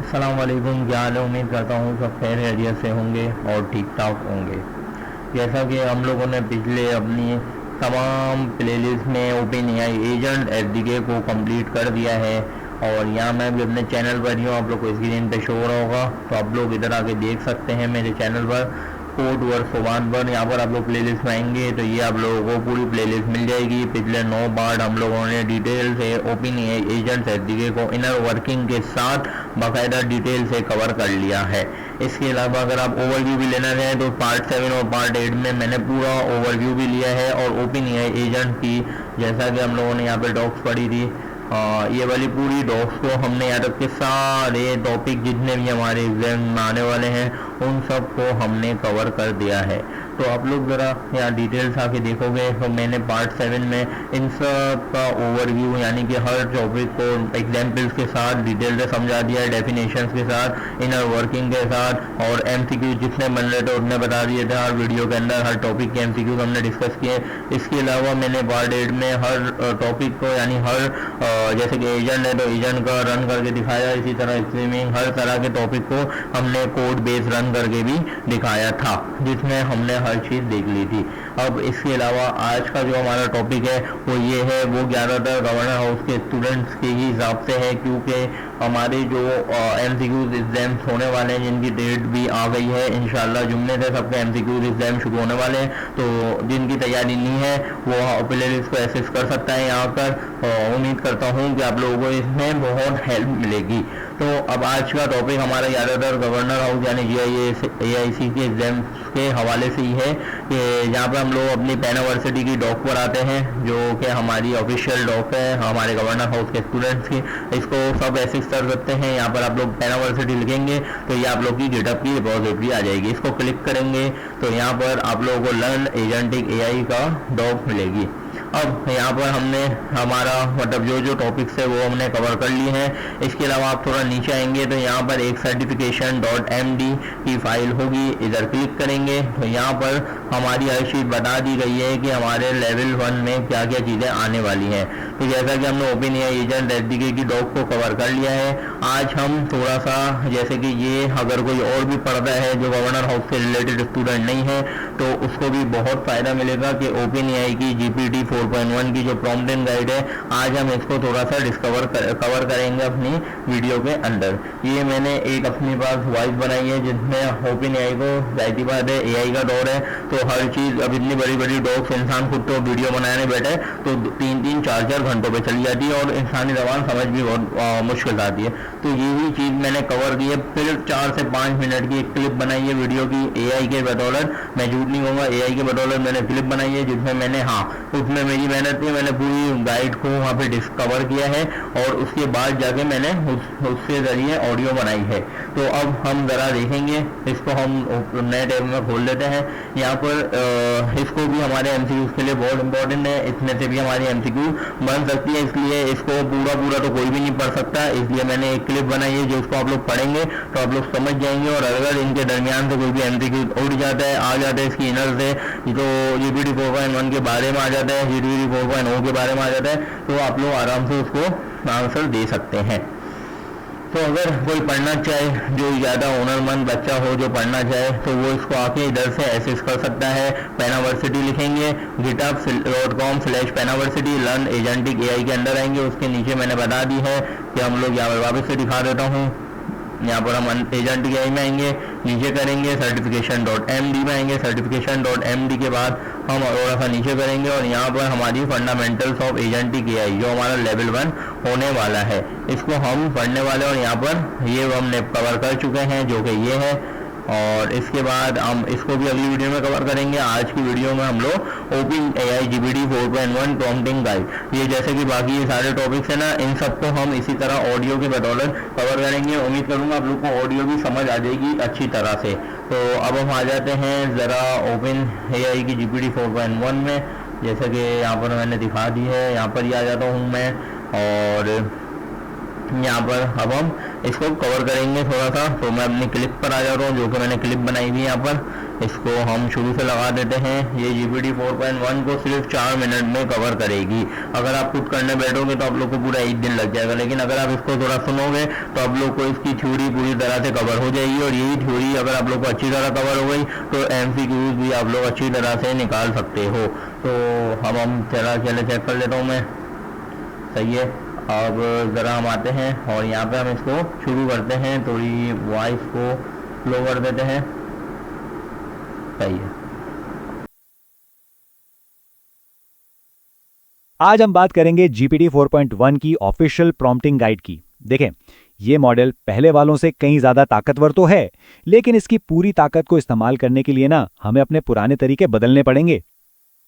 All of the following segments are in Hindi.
अस्सलाम वालेकुम, क्या हाल है। उम्मीद करता हूँ सब खैर खैरियत से होंगे और ठीक ठाक होंगे। जैसा कि हम लोगों ने पिछले अपनी तमाम प्लेलिस्ट में ओपन एआई एजेंट एसडीके को कंप्लीट कर दिया है और यहाँ मैं भी अपने चैनल पर ही हूँ। आप लोग को स्क्रीन पे शो हो रहा होगा, तो आप लोग इधर आके देख सकते हैं मेरे चैनल पर कोड वर्ड सोबान पर। यहाँ पर आप लोग प्लेलिस्ट में आएंगे तो ये आप लोगों को पूरी प्लेलिस्ट मिल जाएगी। पिछले 9 पार्ट हम लोगों ने डिटेल से ओपन एआई एजेंट एसडीके को इनर वर्किंग के साथ बाकायदा डिटेल से कवर कर लिया है। इसके अलावा अगर आप ओवरव्यू भी लेना चाहें तो पार्ट 7 और पार्ट 8 में मैंने पूरा ओवरव्यू भी लिया है। और ओपन एआई एजेंट की जैसा कि हम लोगों ने यहाँ पे डॉक्स पढ़ी थी, ये वाली पूरी डॉक्स को हमने यहाँ तक के सारे टॉपिक जितने भी हमारे एग्जाम में आने वाले हैं उन सब को हमने कवर कर दिया है। तो आप लोग ज़रा यहाँ डिटेल्स आके देखोगे तो मैंने पार्ट 7 में इन सब का ओवरव्यू यानी कि हर टॉपिक को एग्जाम्पल्स के साथ डिटेल से समझा दिया है, डेफिनेशंस के साथ, इनर वर्किंग के साथ, और एमसीक्यू जितने बन रहे थे उतने बता दिए थे हर वीडियो के अंदर। हर टॉपिक के एमसीक्यू हमने डिस्कस किए। इसके अलावा मैंने पार्ट 8 में हर टॉपिक को यानी हर जैसे कि एजेंट है तो एजेंट का रन करके दिखाया, इसी तरह स्ट्रीमिंग हर तरह के टॉपिक को हमने कोड बेस रन करके भी दिखाया था, जिसमें हमने हर चीज़ देख ली थी। अब इसके अलावा आज का जो हमारा टॉपिक है वो ये है, वो ज़्यादातर गवर्नर हाउस के स्टूडेंट्स के ही हिसाब से है, क्योंकि हमारे जो एमसीक्यूज एग्जाम्स होने वाले हैं जिनकी डेट भी आ गई है। इंशाल्लाह जुम्मे से सबके एमसीक्यूज एग्जाम शुरू होने वाले हैं, तो जिनकी तैयारी नहीं है वो प्ले लिस्ट को एक्सेस कर सकता है यहाँ पर। उम्मीद करता हूँ कि आप लोगों को इसमें बहुत हेल्प मिलेगी। तो अब आज का टॉपिक हमारा ज़्यादातर गवर्नर हाउस यानी एआईसी के एग्जाम के हवाले से ही है, कि जहाँ पर हम लोग अपनी पेनावर्सिटी की डॉक पर आते हैं, जो कि हमारी ऑफिशियल डॉक है हमारे गवर्नर हाउस के स्टूडेंट्स की। इसको सब एक्सेस कर सकते हैं। यहाँ पर आप लोग पेनावर्सिटी लिखेंगे तो ये आप लोग की गिटहब की रिपोजिटरी आ जाएगी। इसको क्लिक करेंगे तो यहाँ पर आप लोगों को लर्न एजेंटिक एआई का डॉक मिलेगी। अब यहाँ पर हमने हमारा मतलब जो टॉपिक्स है वो हमने कवर कर लिए हैं। इसके अलावा आप थोड़ा नीचे आएंगे तो यहाँ पर एक certification.md की फाइल होगी, इधर क्लिक करेंगे तो यहाँ पर हमारी हर चीज़ बता दी गई है कि हमारे लेवल 1 में क्या क्या चीज़ें आने वाली हैं। तो जैसा कि हमने ओपन एआई एजेंट एसडीके की डॉक को कवर कर लिया है, आज हम थोड़ा सा जैसे कि ये अगर कोई और भी पढ़ता है जो गवर्नर हाउस से रिलेटेड स्टूडेंट नहीं है तो उसको भी बहुत फ़ायदा मिलेगा कि ओपन एआई की जीपीटी 4.1 की जो प्रॉम्प्ट एंड गाइड है, आज हम इसको थोड़ा सा कवर करेंगे अपनी वीडियो के अंदर। ये मैंने एक अपने पास वॉइस बनाई है जिसमें ओपन एआई को, जाहिर बात है एआई का दौर है तो हर चीज़, अब इतनी बड़ी बड़ी डॉक्स इंसान खुद तो वीडियो बनाने बैठे तो 3-3, 4-4 घंटों पे चली जाती है और इंसानी जबान समझ भी बहुत मुश्किल आती है। तो यही चीज़ मैंने कवर की है। फिर 4 से 5 मिनट की एक क्लिप बनाई है वीडियो की एआई के बदौलत, मैं झूठ नहीं कहूँगा, एआई के बदौलत मैंने क्लिप बनाई है जिसमें मैंने उसमें मेरी मेहनत थी, मैंने पूरी गाइड को वहाँ पे डिस्कवर किया है और उसके बाद जाके मैंने उसके ज़रिए ऑडियो बनाई है। तो अब हम ज़रा देखेंगे इसको, हम नए टैब में खोल लेते हैं। यहाँ पर इसको भी हमारे एमसीक्यू के लिए बहुत इंपॉर्टेंट है, इसमें से भी हमारी एमसीक्यू बन सकती है, इसलिए इसको पूरा तो कोई भी नहीं पढ़ सकता, इसलिए मैंने एक क्लिप बनाई है जो उसको आप लोग पढ़ेंगे तो आप लोग समझ जाएंगे। और अगर इनके दरमियान से कोई भी एमसीक्यू उड़ जाता है, आ जाता है इसकी इनर से, तो जीपीटी 4.1 के बारे में आ जाता है, जीपीटी 4.0 के बारे में आ जाता है, तो आप लोग आराम से उसको आंसर दे सकते हैं। तो अगर कोई पढ़ना चाहे, जो ज़्यादा हुनरमंद बच्चा हो जो पढ़ना चाहे, तो वो इसको आके इधर से एक्सेस कर सकता है। पेनावर्सिटी लिखेंगे, github.com/पेनावर्सिटी, लर्न एजेंटिक एआई के अंदर आएंगे। उसके नीचे मैंने बता दी है कि हम लोग यहाँ पर वापस से दिखा देता हूँ। यहाँ पर हम एजेंटिक एआई में आएंगे, नीचे करेंगे certification.md में आएंगे। certification.md के बाद हम थोड़ा सा नीचे करेंगे और यहाँ पर हमारी फंडामेंटल्स ऑफ एजेंटिक एआई जो हमारा लेवल 1 होने वाला है, इसको हम पढ़ने वाले हैं और यहाँ पर ये हमने कवर कर चुके हैं जो कि ये है। और इसके बाद हम इसको भी अगली वीडियो में कवर करेंगे। आज की वीडियो में हम लोग open AI GPT 4.1 prompting guide, ये जैसे कि बाकी ये सारे टॉपिक्स हैं ना, इन सबको हम इसी तरह ऑडियो की बदौलत कवर करेंगे। उम्मीद करूंगा आप लोग को ऑडियो भी समझ आ जाएगी अच्छी तरह से। तो अब हम आ जाते हैं ज़रा ओपन एआई की जीपीटी 4.1 में, जैसे कि यहाँ पर मैंने दिखा दी है। यहाँ पर ही आ जाता हूँ मैं और यहाँ पर अब हम इसको कवर करेंगे थोड़ा सा। तो मैं अपनी क्लिप पर आ जाता हूँ, जो कि मैंने क्लिप बनाई हुई है यहाँ पर। इसको हम शुरू से लगा देते हैं। ये GPT 4.1 को सिर्फ 4 मिनट में कवर करेगी। अगर आप खुद करने बैठोगे तो आप लोग को पूरा 1 दिन लग जाएगा, लेकिन अगर आप इसको थोड़ा सुनोगे तो आप लोग को इसकी थ्योरी पूरी तरह से कवर हो जाएगी। और यही थ्योरी अगर आप लोग को अच्छी तरह कवर हो गई तो MCQs भी आप लोग अच्छी तरह से निकाल सकते हो। तो अब हम चले चेक कर लेता हूँ मैं। सही है, अब ज़रा हम आते हैं और यहाँ पे हम इसको शुरू करते हैं। थोड़ी वॉइस को स्लो कर देते हैं। सही है। आज हम बात करेंगे GPT 4.1 की ऑफिशियल प्रॉम्प्टिंग गाइड की। देखें, ये मॉडल पहले वालों से कहीं ज्यादा ताकतवर तो है, लेकिन इसकी पूरी ताकत को इस्तेमाल करने के लिए ना हमें अपने पुराने तरीके बदलने पड़ेंगे।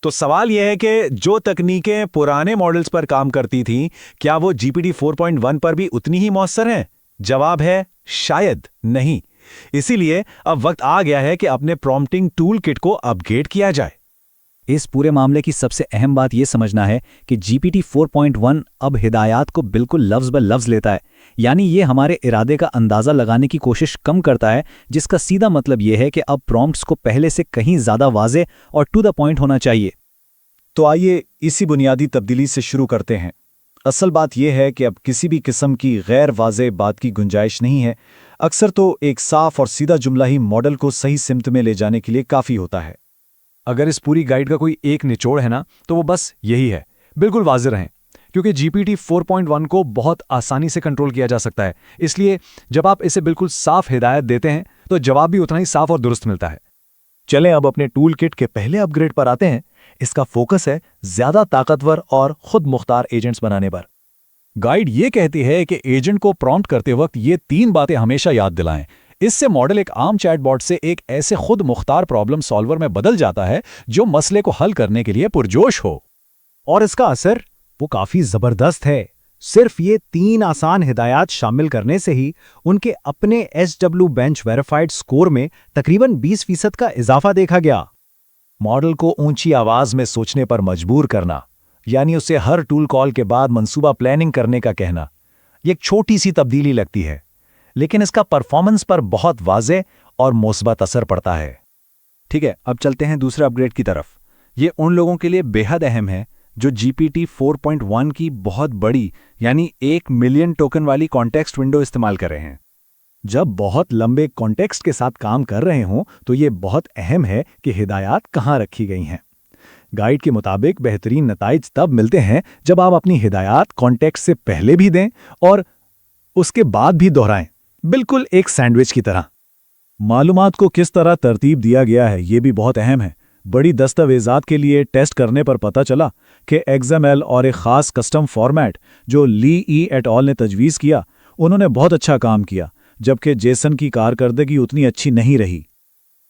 तो सवाल यह है कि जो तकनीकें पुराने मॉडल्स पर काम करती थीं, क्या वो GPT 4.1 पर भी उतनी ही मौसर हैं? जवाब है शायद नहीं। इसीलिए अब वक्त आ गया है कि अपने प्रॉम्प्टिंग टूल किट को अपग्रेड किया जाए। इस पूरे मामले की सबसे अहम बात यह समझना है कि GPT 4.1 अब हिदायत को बिल्कुल लफ्ज़ ब लफ्ज़ लेता है। यानी ये हमारे इरादे का अंदाज़ा लगाने की कोशिश कम करता है, जिसका सीधा मतलब यह है कि अब प्रॉम्प्ट्स को पहले से कहीं ज़्यादा वाज़े और टू द पॉइंट होना चाहिए। तो आइए इसी बुनियादी तब्दीली से शुरू करते हैं। असल बात यह है कि अब किसी भी किस्म की गैर वाज़े बात की गुंजाइश नहीं है। अक्सर तो एक साफ और सीधा जुमला ही मॉडल को सही सिमत में ले जाने के लिए काफ़ी होता है। अगर इस पूरी गाइड का कोई एक निचोड़ है ना, तो वो बस यही है, बिल्कुल वाज़े रहें, क्योंकि GPT 4.1 को बहुत आसानी से कंट्रोल किया जा सकता है। इसलिए जब आप इसे बिल्कुल साफ हिदायत देते हैं तो जवाब भी उतना ही साफ और दुरुस्त मिलता है। चलें अब अपने टूल किट के पहले अपग्रेड पर आते हैं। इसका फोकस है ज्यादा ताकतवर और खुद मुख्तार एजेंट्स बनाने पर। गाइड ये कहती है कि एजेंट को प्रॉम्प्ट करते वक्त ये 3 बातें हमेशा याद दिलाएं। इससे मॉडल एक आम चैटबॉट से एक ऐसे खुद मुख्तार प्रॉब्लम सॉल्वर में बदल जाता है जो मसले को हल करने के लिए पुरजोश हो। और इसका असर वो काफी जबरदस्त है। सिर्फ ये 3 आसान हिदायत शामिल करने से ही उनके अपने SW बेंच वेरीफाइड स्कोर में तकरीबन 20% का इजाफा देखा गया। मॉडल को ऊंची आवाज में सोचने पर मजबूर करना, यानी उसे हर टूल कॉल के बाद मंसूबा प्लानिंग करने का कहना, ये एक छोटी सी तब्दीली लगती है, लेकिन इसका परफॉर्मेंस पर बहुत वाज़े और मुस्बत असर पड़ता है। ठीक है, अब चलते हैं दूसरे अपग्रेड की तरफ। ये उन लोगों के लिए बेहद अहम है जो GPT 4.1 की बहुत बड़ी यानी 1 मिलियन टोकन वाली कॉन्टेक्स्ट विंडो इस्तेमाल कर रहे हैं। जब बहुत लंबे कॉन्टेक्स्ट के साथ काम कर रहे हों तो ये बहुत अहम है कि हिदायत कहाँ रखी गई हैं। गाइड के मुताबिक बेहतरीन नताइज तब मिलते हैं जब आप अपनी हिदायत कॉन्टेक्स्ट से पहले भी दें और उसके बाद भी दोहराएं, बिल्कुल एक सैंडविच की तरह। मालूमात को किस तरह तरतीब दिया गया है ये भी बहुत अहम है। बड़ी दस्तावेजात के लिए टेस्ट करने पर पता चला कि XML और एक ख़ास कस्टम फॉर्मेट जो ली ई एट ऑल ने तजवीज़ किया, उन्होंने बहुत अच्छा काम किया, जबकि जेसन की कारकर्दगी उतनी अच्छी नहीं रही।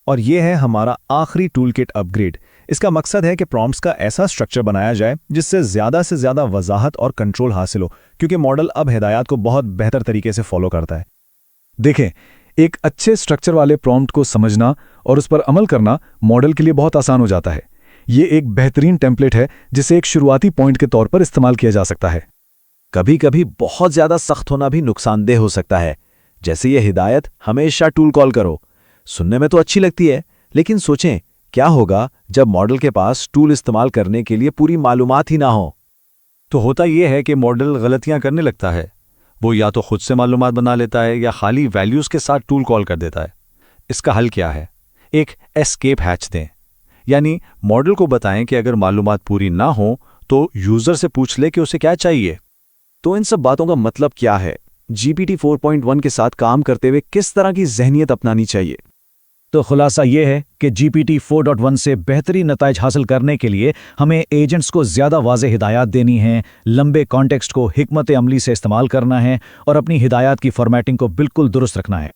और ये है हमारा आखिरी टूलकिट अपग्रेड। इसका मकसद है कि प्रॉम्प्ट्स का ऐसा स्ट्रक्चर बनाया जाए जिससे से ज़्यादा वजाहत और कंट्रोल हासिल हो, क्योंकि मॉडल अब हिदायत को बहुत बेहतर तरीके से फॉलो करता है। देखें, एक अच्छे स्ट्रक्चर वाले प्रॉम्प्ट को समझना और उस पर अमल करना मॉडल के लिए बहुत आसान हो जाता है। ये एक बेहतरीन टेम्पलेट है जिसे एक शुरुआती पॉइंट के तौर पर इस्तेमाल किया जा सकता है। कभी कभी बहुत ज़्यादा सख्त होना भी नुकसानदेह हो सकता है, जैसे ये हिदायत हमेशा टूल कॉल करो। सुनने में तो अच्छी लगती है, लेकिन सोचें क्या होगा जब मॉडल के पास टूल इस्तेमाल करने के लिए पूरी मालूमात ही ना हो। तो होता यह है कि मॉडल गलतियां करने लगता है। वो या तो खुद से मालूमात बना लेता है या खाली वैल्यूज़ के साथ टूल कॉल कर देता है। इसका हल क्या है? एक एस्केप हैच दें, यानी मॉडल को बताएं कि अगर मालूमात पूरी ना हो तो यूज़र से पूछ ले कि उसे क्या चाहिए। तो इन सब बातों का मतलब क्या है? GPT 4.1 के साथ काम करते हुए किस तरह की जहनियत अपनानी चाहिए? तो खुलासा यह है कि GPT 4.1 से बेहतरीन नताइज हासिल करने के लिए हमें एजेंट्स को ज़्यादा वाज़े हिदायत देनी है, लंबे कॉन्टेक्स्ट को हिकमत अमली से इस्तेमाल करना है और अपनी हिदायत की फॉर्मेटिंग को बिल्कुल दुरुस्त रखना है।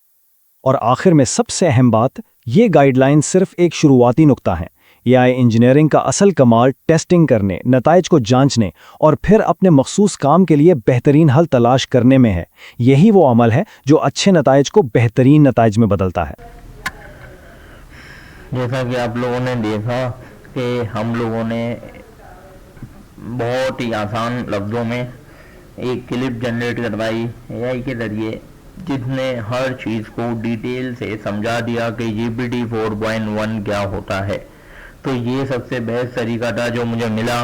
और आखिर में सबसे अहम बात, ये गाइडलाइन सिर्फ एक शुरुआती नुक्ता है। AI इंजीनियरिंग का असल कमाल टेस्टिंग करने, नताइज को जांचने और फिर अपने मखसूस काम के लिए बेहतरीन हल तलाश करने में है। यही वो अमल है जो अच्छे नताइज को बेहतरीन नताइज में बदलता है। जैसा कि आप लोगों ने देखा कि हम लोगों ने बहुत ही आसान लफ्ज़ों में एक क्लिप जनरेट करवाई एआई के जरिए, जिसने हर चीज़ को डिटेल से समझा दिया कि GPT 4.1 क्या होता है। तो ये सबसे बेस्ट तरीका था जो मुझे मिला,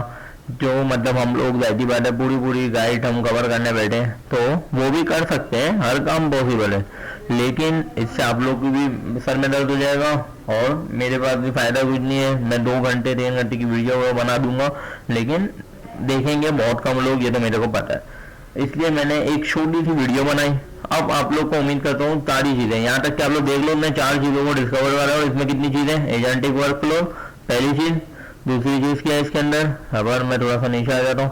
जो मतलब हम लोग जाती बात है पूरी गाइड हम कवर करने बैठे तो वो भी कर सकते हैं, हर काम पॉसिबल है, लेकिन इससे आप लोग की भी सर में दर्द हो जाएगा और मेरे पास भी फायदा कुछ नहीं है। मैं 2 घंटे 3 घंटे की वीडियो बना दूंगा, लेकिन देखेंगे बहुत कम लोग, ये तो मेरे को पता है। इसलिए मैंने एक छोटी सी वीडियो बनाई। अब आप लोग को उम्मीद करता हूँ सारी चीजें, यहाँ तक कि आप लोग देख लो, मैं 4 चीजों को डिस्कवर कर रहा हूँ। इसमें कितनी चीजें, एजेंटिक वर्कफ्लो पहली चीज, दूसरी चीज क्या है इसके अंदर, अगर मैं थोड़ा सा नीचे आ जाता हूँ,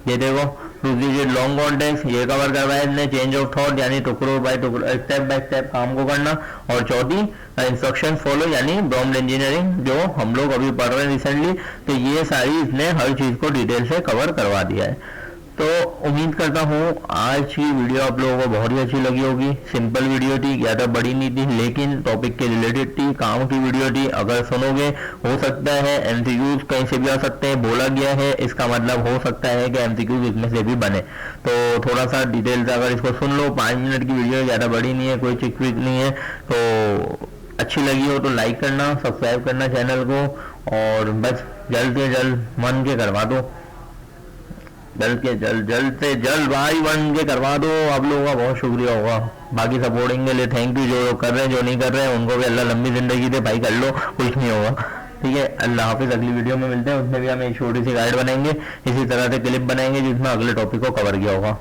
ये देखो, दूसरी चीज लॉन्ग कॉन्टेक्स्ट, ये कवर करवाया इसने, चेंज ऑफ थॉट यानी टुकड़ों बाय टुकड़ों स्टेप बाय स्टेप काम को करना, और चौथी इंस्ट्रक्शन फॉलो यानी प्रॉम्प्ट इंजीनियरिंग जो हम लोग अभी पढ़ रहे हैं रिसेंटली। तो ये सारी इसने हर चीज को डिटेल से कवर करवा दिया है। तो उम्मीद करता हूँ आज की वीडियो आप लोगों को बहुत ही अच्छी लगी होगी। सिंपल वीडियो थी, ज़्यादा बड़ी नहीं थी, लेकिन टॉपिक के रिलेटेड थी, काम की वीडियो थी। अगर सुनोगे हो सकता है एमसीक्यूज कहीं से भी आ सकते हैं, बोला गया है इसका मतलब हो सकता है कि एमसीक्यूज इसमें से भी बने। तो थोड़ा सा डिटेल से अगर इसको सुन लो, 5 मिनट की वीडियो, ज़्यादा बड़ी नहीं है, कोई चिक विक नहीं है। तो अच्छी लगी हो तो लाइक करना, सब्सक्राइब करना चैनल को, और बस जल्द से जल्द मन के करवा दो, जल्द से जल्द भाई बन के करवा दो। आप लोगों का बहुत शुक्रिया होगा, बाकी सपोर्टिंग के लिए थैंक यू। जो कर रहे हैं जो नहीं कर रहे हैं उनको भी अल्लाह लंबी जिंदगी दे भाई, कर लो, कुछ नहीं होगा, ठीक है। अल्लाह हाफिज। अगली वीडियो में मिलते हैं, उसमें भी हम एक छोटी सी गाइड बनाएंगे, इसी तरह से क्लिप बनाएंगे जिसमें अगले टॉपिक को कवर किया होगा।